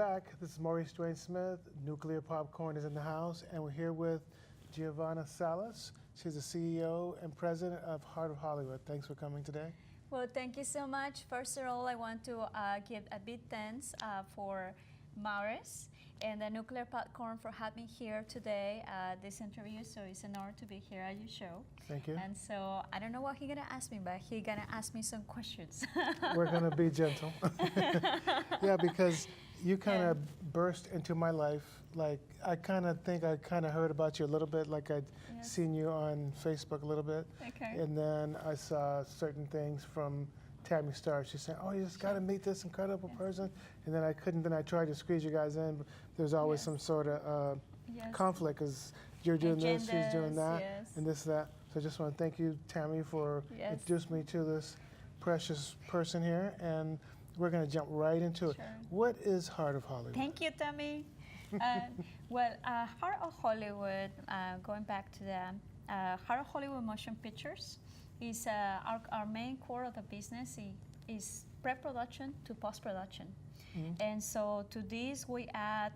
back. This is Maurice Dwayne Smith. Nuclear Popcorn is in the house, and we're here with Giovana Salas. She's the CEO and president of Heart of Hollywood. Thanks for coming today. Well, thank you so much. First of all, I want to give a big thanks for MAURICE and the Nuclear Popcorn for having me here today this interview. So it's an honor to be here at your show. Thank you. And so I don't know what he's gonna ask me, but he's gonna ask me some questions. We're gonna be gentle. Yeah, because you kind of burst into my life. Like I kind of think I kind of heard about you a little bit. Like I'd seen you on Facebook a little bit. Okay. And then I saw certain things from Tammy Starr. She said, "Oh, you just got to meet this incredible person." And then I couldn't. Then I tried to squeeze you guys in. But there's always some sort of conflict because you're doing this, she's doing that, and this, that. So I just want to thank you, Tammy, for introducing me to this precious person here. And we're going to jump right into it. What is Heart of Hollywood? Thank you, Tammy. Well, Heart of Hollywood, going back to the Heart of Hollywood Motion Pictures, is our main core of the business is pre-production to post-production. And so to this we add,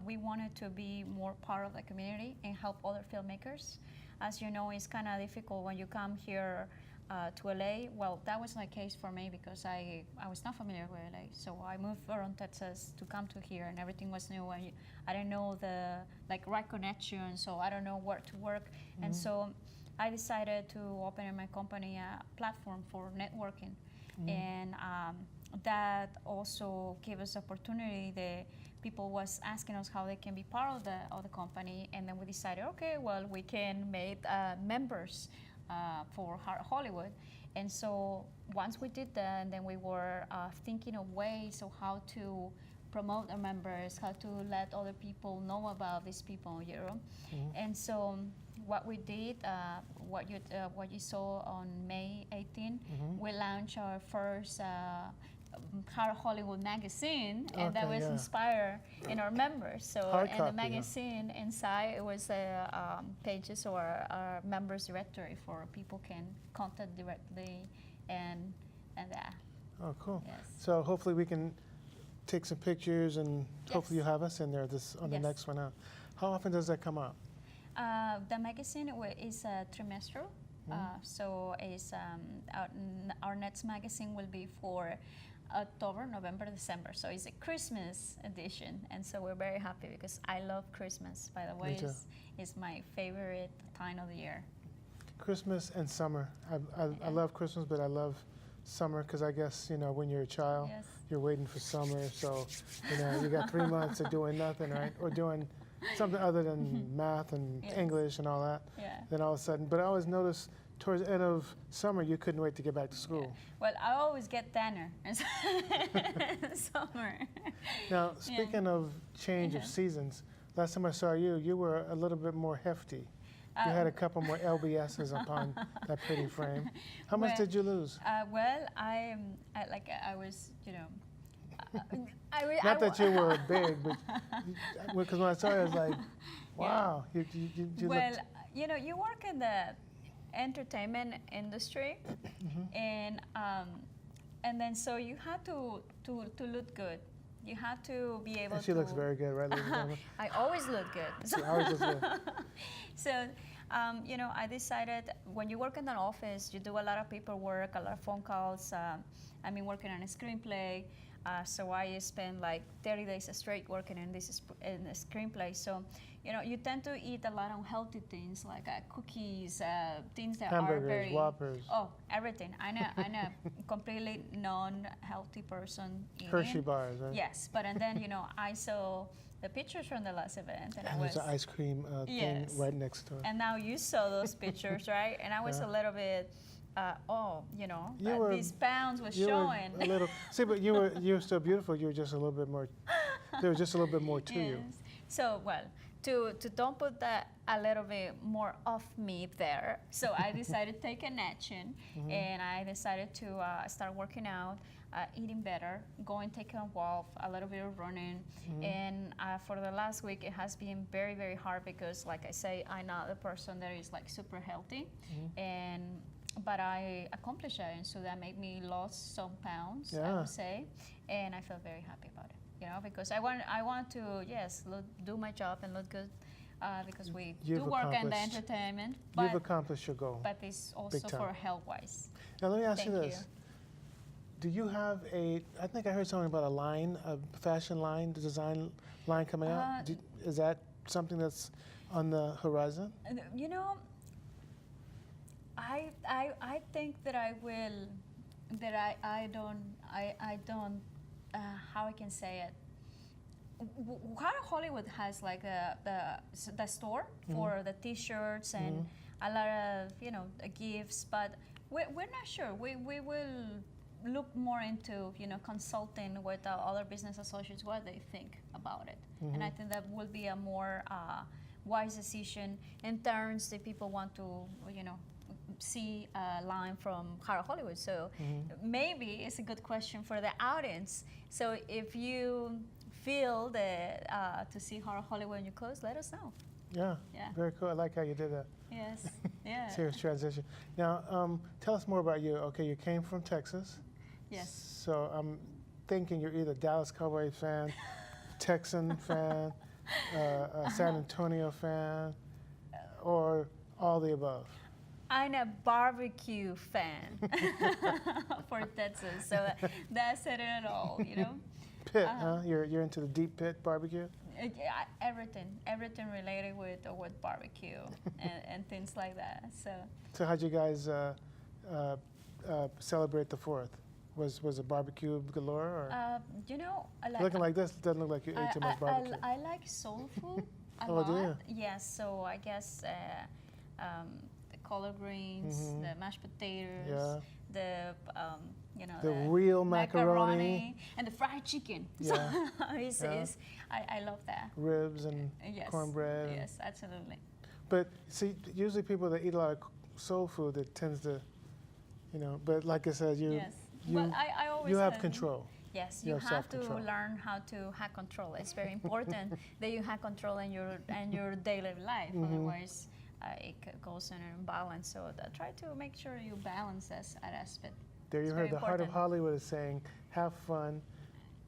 we wanted to be more part of the community and help other filmmakers. As you know, it's kind of difficult when you come here to LA. Well, that was the case for me because I was not familiar with LA. So I moved from Texas to come to here and everything was new. And I didn't know the right connection, so I don't know where to work. And so I decided to open in my company a platform for networking. And that also gave us opportunity. The people was asking us how they can be part of the company, and then we decided, okay, well, we can make members for Heart of Hollywood. And so once we did that, and then we were thinking of ways of how to promote our members, how to let other people know about these people in Europe. And so what we did, what you saw on May 18, we launched our first Heart of Hollywood magazine, and that was inspired in our members. So in the magazine inside, it was pages or our members directory for people can contact directly and that. Oh, cool. Yes. So hopefully we can take some pictures, and hopefully you'll have us in there on the next one out. How often does that come out? The magazine is trimestral. So it's, our next magazine will be for October, November, December. So it's a Christmas edition, and so we're very happy because I love Christmas. By the way, it's my favorite time of the year. Christmas and summer. I love Christmas, but I love summer because I guess, you know, when you're a child, you're waiting for summer. So, you know, you got 3 months of doing nothing, right? Or doing something other than math and English and all that. Then all of a sudden, but I always noticed towards the end of summer, you couldn't wait to get back to school. Well, I always get tanner in summer. Now, speaking of change of seasons, last time I saw you, you were a little bit more hefty. You had a couple more LBSs upon that pretty frame. How much did you lose? Well, I was, you know, not that you were big, but because when I saw you, I was like, wow. You well, you know, you work in the entertainment industry, and then so you have to look good. You have to be able to. She looks very good, right, ladies and gentlemen? I always look good. She always looks good. So, you know, I decided when you work in an office, you do a lot of paperwork, a lot of phone calls. I've been working on a screenplay. So I spent like 30 days straight working in this in a screenplay. So, you know, you tend to eat a lot of unhealthy things like cookies, things that hamburgers, are very Whoppers. Oh, everything. I'm a completely non-healthy person. Hershey bars, right? Yes, but and then, you know, I saw the pictures from the last event, and there's an ice cream thing right next to it. And now you saw those pictures, right? And I was a little bit. You know, these pounds was showing. A little, see, but you were still beautiful. You were just a little bit more. There was just a little bit more to you. So, well, to don't put that a little bit more of me there, so I decided to take an action, and I decided to start working out, eating better, going, taking a walk, a little bit of running, and for the last week it has been very, very hard because, like I say, I'm not the person that is like super healthy, and but I accomplished it, and so that made me lost some pounds, I Yeah. would say, and I feel very happy about it. You know, because I want to do my job and look good, because we You've do work in the accomplished- entertainment, You've but accomplished your goal. it's also time. for health wise. Now let me ask you Thank this. Do you have I think I heard something about a fashion line, the design line coming out. Is that something that's on the horizon? You know, I think that I will, that I don't, how I can say it. Hollywood has like the store for the T-shirts and a lot of, you know, gifts, but we're not sure. We will look more into, you know, consulting with other business associates what they think about it. And I think that will be a more wise decision in terms that people want to, you know, see a line from Hollywood. So maybe it's a good question for the audience. So if you feel that to see Hollywood in your clothes, let us know. Yeah. Very cool. I like how you did that. Yes. Yeah. Serious transition. Now, tell us more about you. Okay, you came from Texas. Yes. So I'm thinking you're either Dallas Cowboys fan, Texan fan, a San Antonio fan, or all the above. I'm a barbecue fan for Texas, so that said it all, you know. Pit, huh? You're into the deep pit barbecue? Yeah, everything related with barbecue and things like that. So how'd you guys celebrate the 4th? Was it barbecue galore? Or? You know, Looking like this, doesn't look like you ate too much barbecue. I like soul food a Oh, lot. do you? Yes, so I guess the collard greens, the mashed potatoes, the you know, the real macaroni and the fried chicken. Yeah. So I love that. Ribs and Yes. cornbread. Yes, absolutely. But see, usually people that eat a lot of soul food, it tends to, you know. But like I said, Yes. Well, I always you have said- control. Yes, You you have have to self-control. learn how to have control. It's very important that you have control in your daily life. Otherwise, it goes in an imbalance. So try to make sure you balance that aspect. There you It's heard very the heart of important. Hollywood is saying, have fun.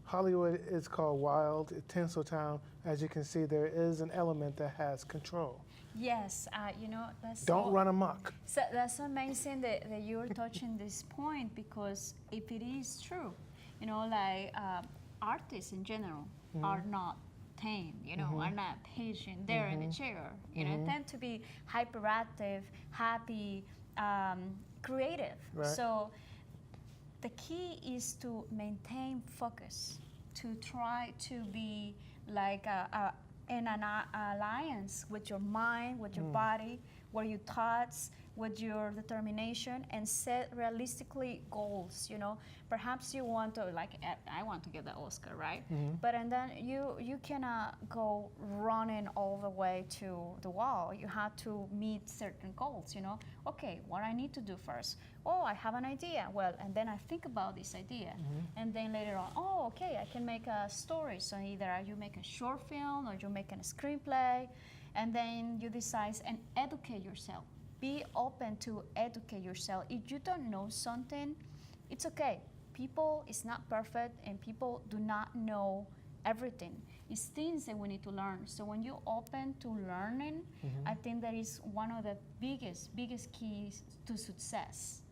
Hollywood is called wild, Tinseltown. As you can see, there is an element that has control. Yes, you know, that's Don't run amok. So that's amazing that you're touching this point, because if it is true, you know, like artists in general are not tame, you know, are not patient. They're in a chair, you know, tend to be hyperactive, happy, creative. Right. So the key is to maintain focus, to try to be like in an alliance with your mind, with your body, with your thoughts, with your determination, and set realistically goals. You know, perhaps you want to, like, I want to get the Oscar, right? But and then you cannot go running all the way to the wall. You have to meet certain goals. You know, okay, what I need to do first. Oh, I have an idea. Well, and then I think about this idea, and then later on, oh, okay, I can make a story. So either you make a short film or you make a screenplay, and then you decide and educate yourself. Be open to educate yourself. If you don't know something, it's okay. People is not perfect, and people do not know everything. It's things that we need to learn. So when you're open to learning, I think that is one of the biggest keys to success,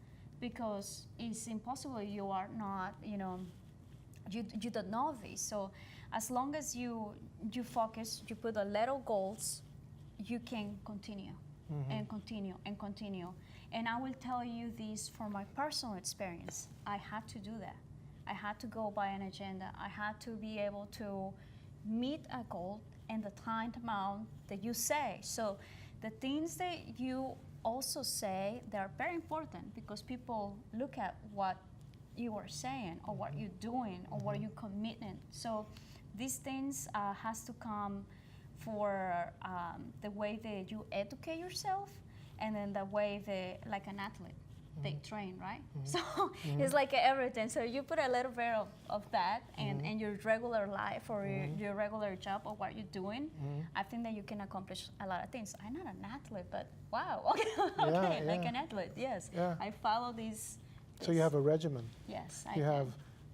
because it's impossible you are not, you know, you don't know this. So as long as you focus, you put a little goals, you can continue. And continue and continue. And I will tell you this from my personal experience. I had to do that. I had to go by an agenda. I had to be able to meet a goal and the time amount that you say. So the things that you also say, they're very important, because people look at what you are saying or what you're doing or what you're committing. So these things has to come for the way that you educate yourself, and then the way that, like an athlete, they train, right? So it's like everything. So you put a little bit of that and your regular life or your regular job or what you're doing, I think that you can accomplish a lot of things. I'm not an athlete, but wow, okay, like an athlete, yes. Yeah. I follow these. So you have a regimen. Yes,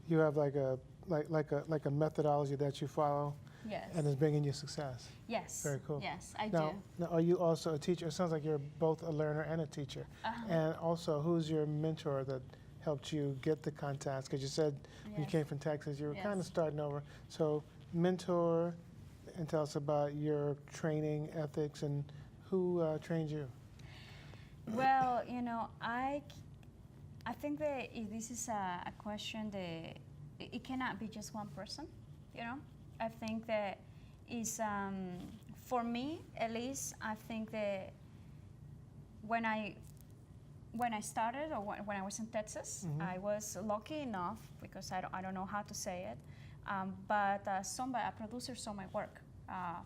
You have like a methodology that you follow. Yes. And it's bringing you success. Yes. Very cool. Yes, I now, do. Now, are you also a teacher? It sounds like you're both a learner and a teacher. And also, who's your mentor that helped you get the contacts? Because you said you came from Texas, you were kind of starting over. So, mentor, and tell us about your training ethics and who trained you. Well, you know, I think that this is a question that it cannot be just one person, you know. I think that is, for me at least, I think that when I started or when I was in Texas, I was lucky enough, because I don't know how to say it, but a producer saw my work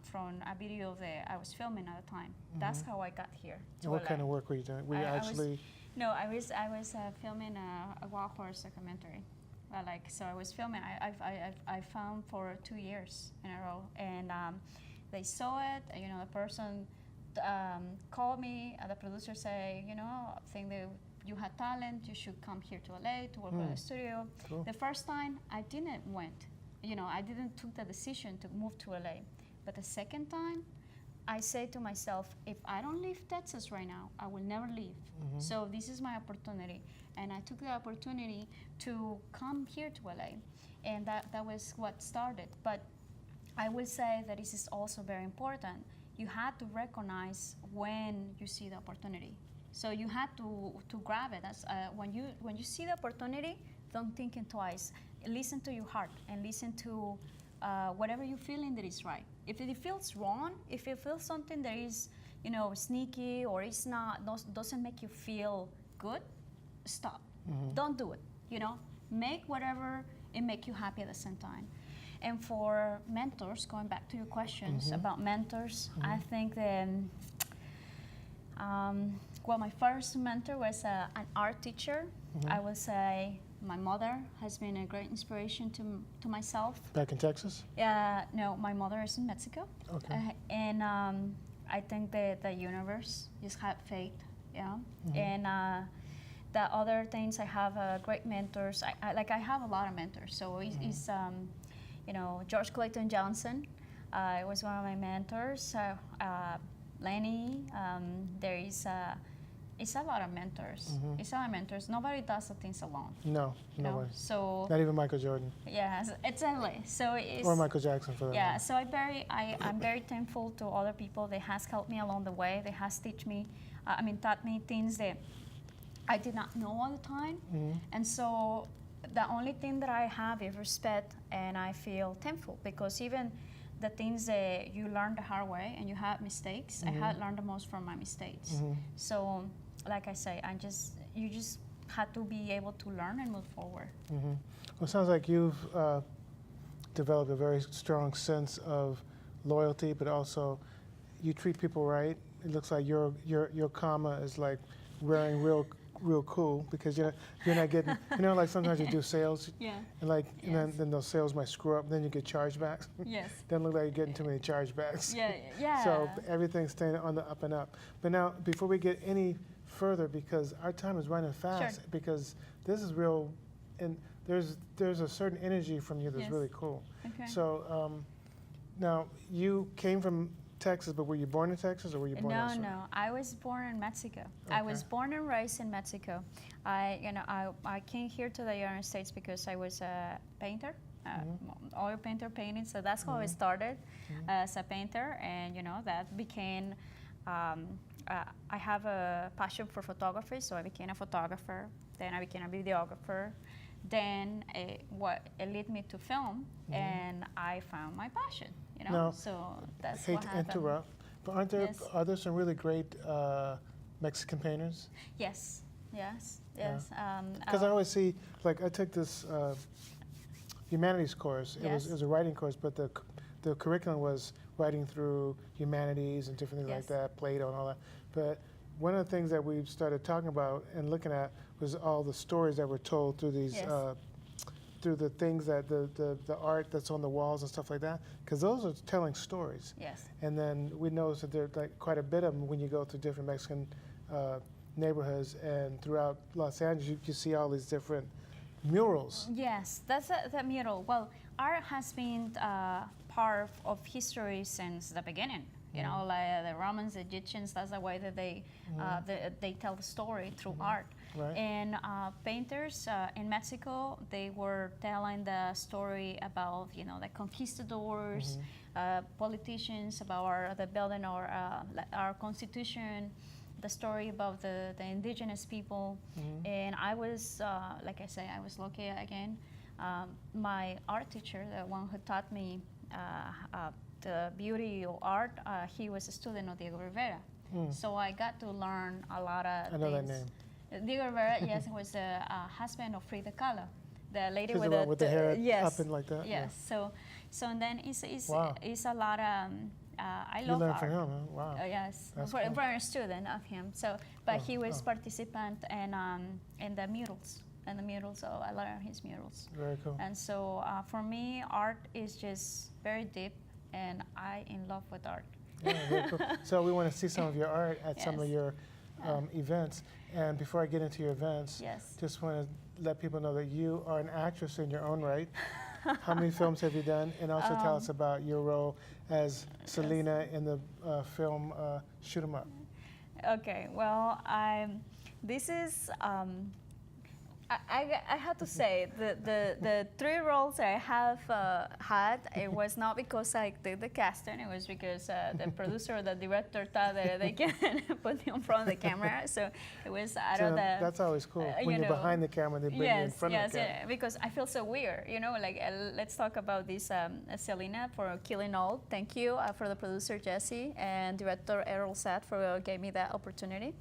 from a video that I was filming at the time. That's how I got here. And what kind of work were you doing? Were you actually? I was filming a wild horse documentary. So I was filming. I filmed for 2 years in a row, and they saw it. And, you know, the person called me. The producer say, you know, I think that you had talent. You should come here to LA to work at the studio. Cool. The first time I didn't went. You know, I didn't took the decision to move to LA. But the second time, I say to myself, if I don't leave Texas right now, I will never leave. So this is my opportunity. And I took the opportunity to come here to LA. And that was what started. But I will say that this is also very important. You have to recognize when you see the opportunity. So you have to grab it. That's, when you see the opportunity, don't think it twice. Listen to your heart and listen to whatever you're feeling that is right. If it feels wrong, if you feel something that is, you know, sneaky or it's not, doesn't make you feel good, stop. Don't do it. You know, make whatever it make you happy at the same time. And for mentors, going back to your questions about mentors, I think that well, my first mentor was an art teacher. I would say my mother has been a great inspiration to myself. Back in Texas? No, my mother is in Mexico. Okay. And I think that the universe just had faith, yeah. And the other things, I have great mentors. I have a lot of mentors. So it's you know, George Clayton Johnson was one of my mentors. Lenny, there is it's a lot of mentors. It's a lot of mentors. Nobody does the things alone. No, no way. So not even Michael Jordan. Yeah, exactly. So it's, or Michael Jackson for that. Yeah. matter. So I'm very thankful to other people that has helped me along the way. They has taught me things that I did not know all the time. And so the only thing that I have is respect, and I feel thankful, because even the things that you learn the hard way and you have mistakes, I had learned the most from my mistakes. So, like I say, you just have to be able to learn and move forward. Well, it sounds like you've developed a very strong sense of loyalty, but also you treat people right. It looks like your karma is like wearing real cool, because you're not getting, you know, like sometimes you do sales, and like then those sales might screw up, then you get chargebacks. Yes. Doesn't look like you're getting too many chargebacks. Yeah. So everything's staying on the up and up. But now, before we get any further, because our time is running fast, because this is real, and there's a certain energy from you that's really cool. Okay. So now, you came from Texas, but were you born in Texas or were you born elsewhere? No. I was born in Mexico. Okay. I was born and raised in Mexico. I came here to the United States because I was a painter, oil painter painting. So that's how I started as a painter, and that became. I have a passion for photography, so I became a photographer. Then I became a videographer. Then what it led me to film, and I found my passion. Now, so that's hate what to happened. interrupt, but are there some really great Mexican painters? Yes. Because I always see, like, I took this humanities course. It was a writing course, but the curriculum was writing through humanities and different things like that, Plato and all that. But one of the things that we started talking about and looking at was all the stories that were told through these, through the things that the art that's on the walls and stuff like that, because those are telling stories. Yes. And then we noticed that there's like quite a bit of them when you go to different Mexican neighborhoods and throughout Los Angeles, you see all these different murals. Yes, that's the mural. Well, art has been part of history since the beginning. You know, like the Romans, Egyptians, that's the way that they tell the story through art. Right. And painters in Mexico, they were telling the story about, you know, the conquistadors, politicians, about the building our constitution, the story about the indigenous people. And I was, like I say, I was lucky again. My art teacher, the one who taught me the beauty of art, he was a student of Diego Rivera. So I got to learn a lot of I know things. that name. Diego Rivera, yes, was the husband of Frida Kahlo, the lady She's with the one with the hair yes, up and like that. Yes, so and then it's Wow. a lot of I You love learned art. from him, huh? Wow. Yes, That's for cool. a student of him. So, but he was participant in the murals. And the murals, so I learned his murals. Very cool. And so for me, art is just very deep, and I in love with art. Yeah, very cool. So we want to see some of your art at some of Yes. your events. And before I get into your events, Yes. just want to let people know that you are an actress in your own right. How many films have you done? And also tell us about your role as Selena in the film Shoot 'Em Up. Okay, well, this is, I have to say, the three roles I have had, it was not because I did the casting, it was because the producer or the director thought that they can put me in front of the camera, so it was out of the... That's always cool. When you you're know, behind the camera, they bring you in front of the camera. Yes, because I feel so weird, you know, like let's talk about this Selena for Killing All. Thank you for the producer Jesse and director Errol Satt for giving me that opportunity.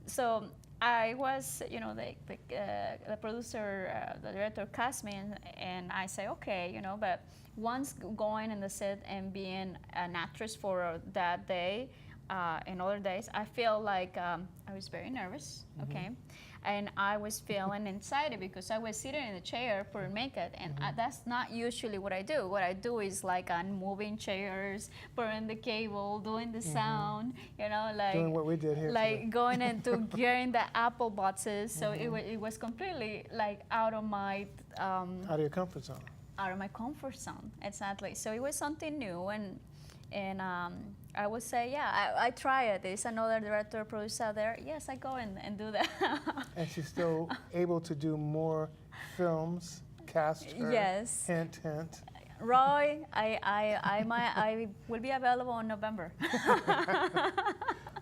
So I was, you know, the producer, the director cast me, and I say, okay, you know, but once going in the set and being an actress for that day, and other days, I feel like I was very nervous, okay? And I was feeling excited because I was sitting in a chair putting makeup, and that's not usually what I do. What I do is like I'm moving chairs, putting the cable, doing the sound, you know, like Doing what we did here like today. going into getting the apple boxes. So it was completely like out of my Out of your comfort zone. out of my comfort zone. Exactly. So it was something new, and I would say, yeah, I try it. There's another director, producer out there. Yes, I go and do that. And she's still able to do more films, cast her. Yes. Hint, hint. Roy, I will be available in November.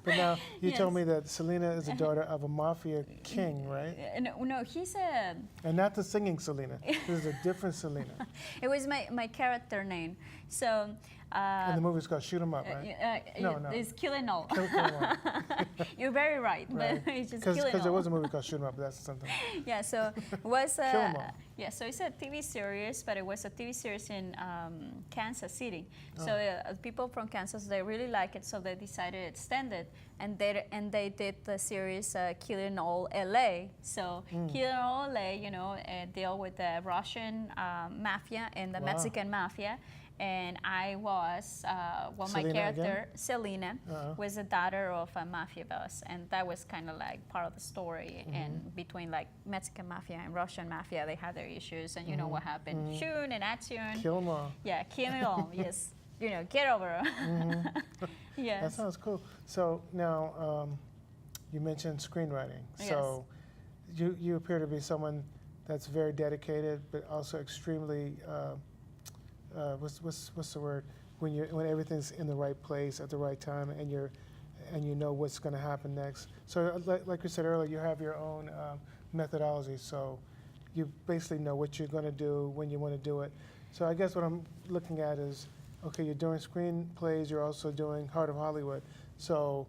But now, you Yes. told me that Selena is the daughter of a mafia king, right? No, he's a. And not the singing Selena. This is a different Selena. It was my character name. So. And the movie's called Shoot 'Em Up, right? No. It's Killing All. Kill 'Em All. You're very right, Right. but it's just Killing All. Because there was a movie called Shoot 'Em Up, but that's something. Yeah, so it was Kill 'em all. yeah, so it's a TV series, but it was a TV series in Kansas City. So people from Kansas, they really like it, so they decided to extend it, and they did the series Killing All LA. So Killing All LA, you know, deal with the Russian mafia and the Wow. Mexican mafia. And I was, my Selena character, again? Selena, was the daughter of a mafia boss. And that was kind of like part of the story. And between like Mexican mafia and Russian mafia, they had their issues. And you know what happened. Shoot and action. Kill 'Em all. Yeah, kill it all. Yes. You know, get over it. Yes. That sounds cool. So now, you mentioned screenwriting. Yes. So you appear to be someone that's very dedicated, but also extremely, what's the word? When everything's in the right place at the right time, and you know what's going to happen next. So like you said earlier, you have your own methodology. So you basically know what you're going to do when you want to do it. So I guess what I'm looking at is, okay, you're doing screenplays, you're also doing Heart of Hollywood. So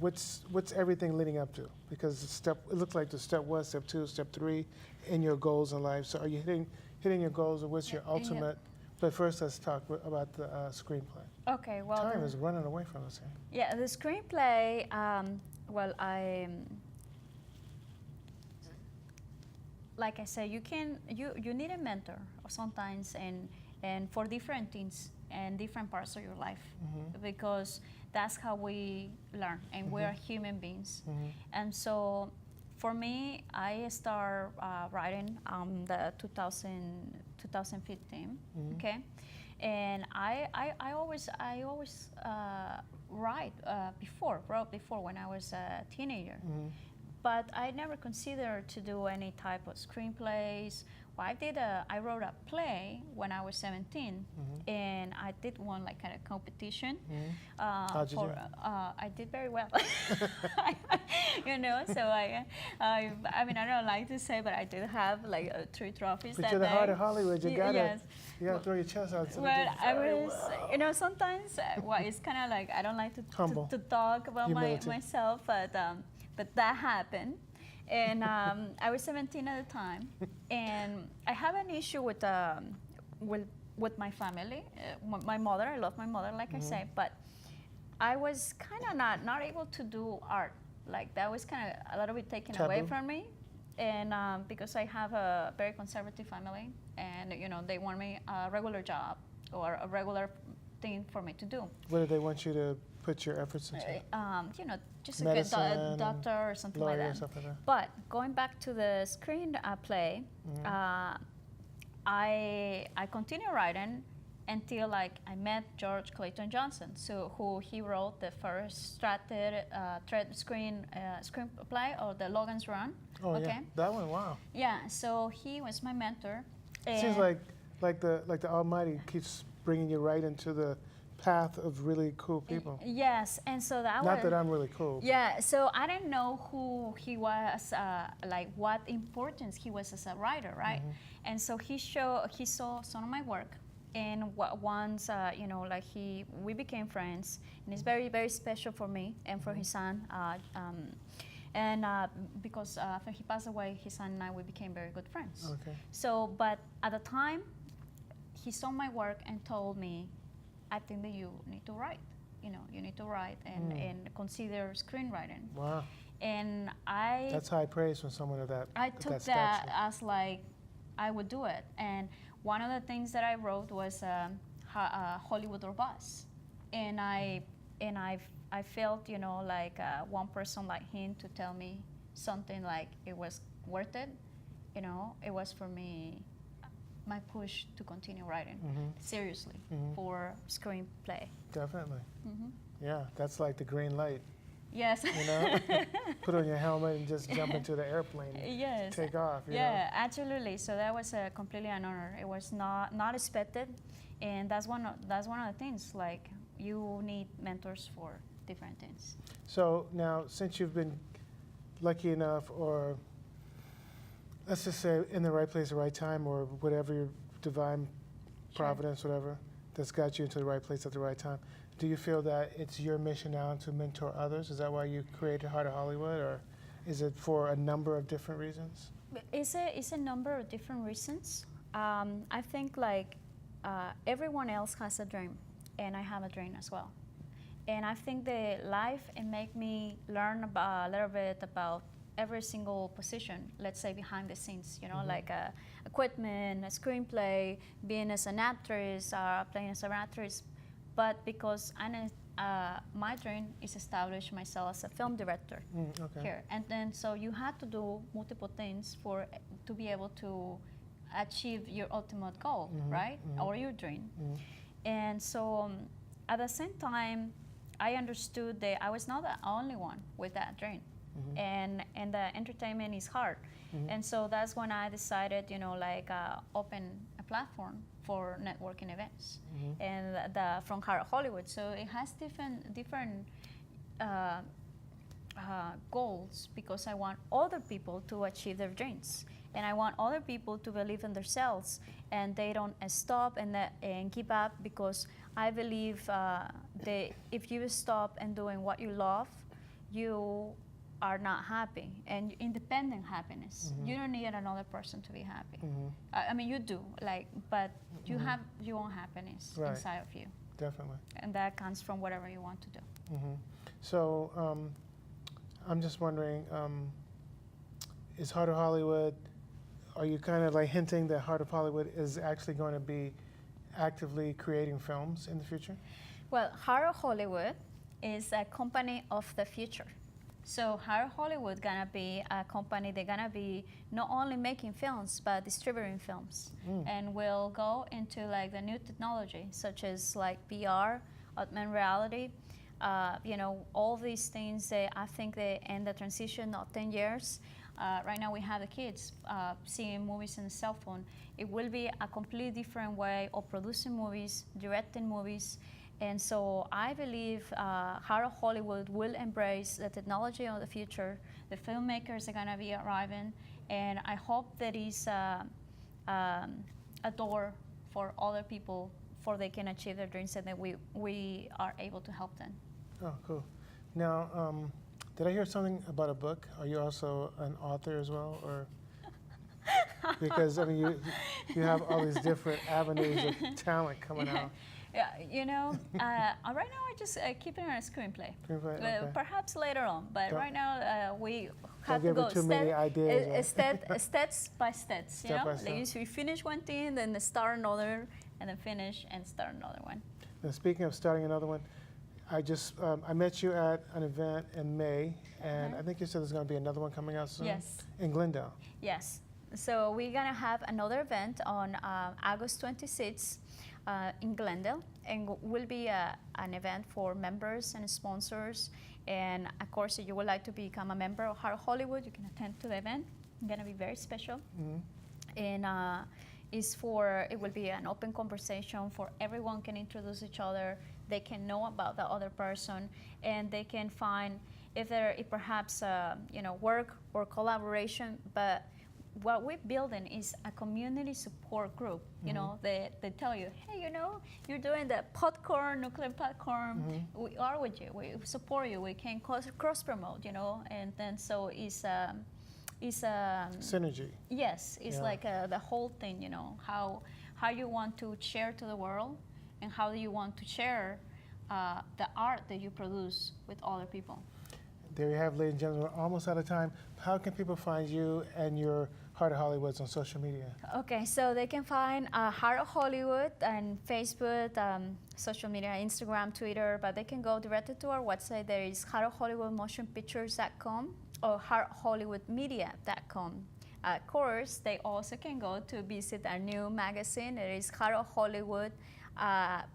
what's everything leading up to? Because it looks like the step 1, step 2, step 3 in your goals in life. So are you hitting your goals, or what's your ultimate But first, let's talk about the screenplay. Okay, well, Time is running away from us here. yeah, the screenplay. Well, like I said, you need a mentor sometimes, and for different things and different parts of your life, because that's how we learn, and we are human beings. And so, for me, I start writing the 2015. Okay. And I always wrote before when I was a teenager, but I never considered to do any type of screenplays. Well, I wrote a play when I was 17, and I did one like at a competition. How'd you do? I did very well. You know, so I mean, I don't like to say, but I did have like 3 trophies But that you're the day. heart of Hollywood. You gotta, Yes. you gotta throw your chest out. Well, I was, you know, sometimes it's kind of like I don't like to talk about myself, but that happened, and I was 17 at the time, and I have an issue with my family, my mother. I love my mother, like I say, but I was kind of not able to do art. Like that was kind of a little bit taken away from me, and because I have a very conservative family, and you know they want me a regular job or a regular thing for me to do. What do they want you to put your efforts into? You know, just Medicine, a good doctor or something like that. Stuff like that. But going back to the screen play, I continued writing until like I met George Clayton Johnson, who he wrote the first thread screenplay of the Logan's Run. Oh yeah, that one. Wow. Yeah, so he was my mentor. It seems like the Almighty keeps bringing you right into the path of really cool people. Yes, and so that Not that I'm really cool. Yeah, so I didn't know who he was, like what importance he was as a writer, right? And so he saw some of my work, and once you know, like we became friends, and it's very, very special for me and for his son. And because after he passed away, his son and I, we became very good friends. Okay. So, but at the time, he saw my work and told me, I think that you need to write. You know, you need to write and consider screenwriting. Wow. And that's high praise from someone of that. I took that as like, I would do it. And one of the things that I wrote was Hollywood or Bust. And I felt, you know, like one person like him to tell me something like it was worth it. You know, it was for me my push to continue writing seriously for screenplay. Definitely. Yeah, that's like the green light. Yes. You know, put on your helmet and just jump into the airplane. Yes. Take off. You know? Absolutely. So that was completely an honor. It was not expected, and that's one of the things. Like you need mentors for different things. So now, since you've been lucky enough, or let's just say in the right place at the right time, or whatever your divine providence, whatever, that's got you into the right place at the right time, do you feel that it's your mission now to mentor others? Is that why you created Heart of Hollywood, or is it for a number of different reasons? It's a number of different reasons. I think like everyone else has a dream, and I have a dream as well. And I think the life it made me learn a little bit about every single position, let's say behind the scenes, you know, like equipment, a screenplay, being as an actress, playing as an actress. But because my dream is establish myself as a film director here, and then so you have to do multiple things to be able to achieve your ultimate goal, right, or your dream. And so at the same time, I understood that I was not the only one with that dream, and the entertainment is hard, and so that's when I decided, you know, like open a platform for networking events, and from Heart of Hollywood. So it has different goals, because I want other people to achieve their dreams, and I want other people to believe in themselves, and they don't stop and give up, because I believe that if you stop and doing what you love, you are not happy, and independent happiness. You don't need another person to be happy. I mean, you do, like, but You have your own happiness inside of you. Definitely. And that comes from whatever you want to do. So I'm just wondering, is Heart of Hollywood, are you kind of like hinting that Heart of Hollywood is actually going to be actively creating films in the future? Well, Heart of Hollywood is a company of the future. So Heart of Hollywood gonna be a company, they're gonna be not only making films, but distributing films. And will go into like the new technology, such as like VR, augmented reality, you know, all these things that I think they end the transition of 10 years. Right now we have the kids seeing movies on the cell phone. It will be a completely different way of producing movies, directing movies. And so I believe Heart of Hollywood will embrace the technology of the future. The filmmakers are gonna be arriving. And I hope there is a door for other people for they can achieve their dreams and that we are able to help them. Oh, cool. Now, did I hear something about a book? Are you also an author as well, or? Because I mean, you have all these different avenues of talent coming out. Yeah, you know, right now I just keep it on a screenplay. Okay. Perhaps later on, but right now we have to go too many ideas. steps by steps. You know, by step. like we finish one thing, then start another, and then finish and start another one. Now, speaking of starting another one, I just I met you at an event in May, and I think you said there's going to be another one coming out soon. Yes. In Glendale. Yes. So we're gonna have another event on August 26th in Glendale, and will be an event for members and sponsors. And of course, if you would like to become a member of Heart of Hollywood, you can attend to the event. It's gonna be very special. And it will be an open conversation for everyone can introduce each other. They can know about the other person, and they can find if there is perhaps you know, work or collaboration. But what we're building is a community support group. You know, they tell you, hey, you know, you're doing the Popcor, nuclear platform. We are with you. We support you. We can cross promote. You know, and then so it's synergy. Yes, it's like the whole thing. You know, how you want to share to the world, and how do you want to share the art that you produce with other people. There you have, ladies and gentlemen. We're almost out of time. How can people find you and your Heart of Hollywoods on social media? Okay, so they can find Heart of Hollywood on Facebook, social media, Instagram, Twitter, but they can go directly to our website. There is heartofhollywoodmotionpictures.com or heartofhollywoodmedia.com. Of course, they also can go to visit our new magazine. It is Heart of Hollywood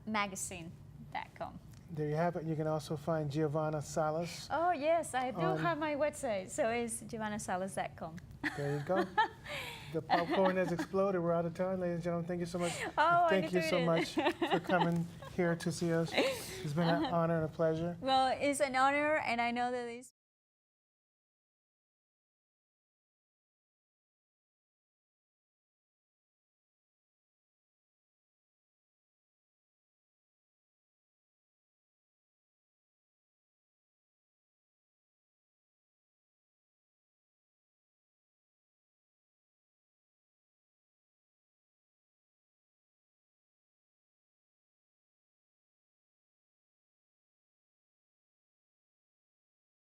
magazine.com. There you have it. You can also find Giovana Salas. Oh, yes, I do have my website. So it's giovanasalas.com. There you go. The popcorn has exploded. We're out of time, ladies and gentlemen. Thank you so much. Thank you so much for coming here to see us. It's been an honor and a pleasure. Well, it's an honor, and I know that it's